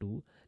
2,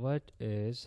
what is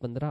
15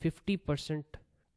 50%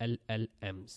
LLMs.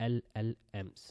LLMs.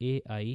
AI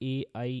AI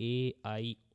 AI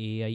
AI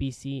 PC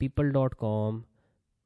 people.com.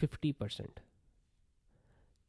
50%،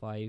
5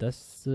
10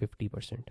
50%.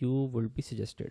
you will be suggested.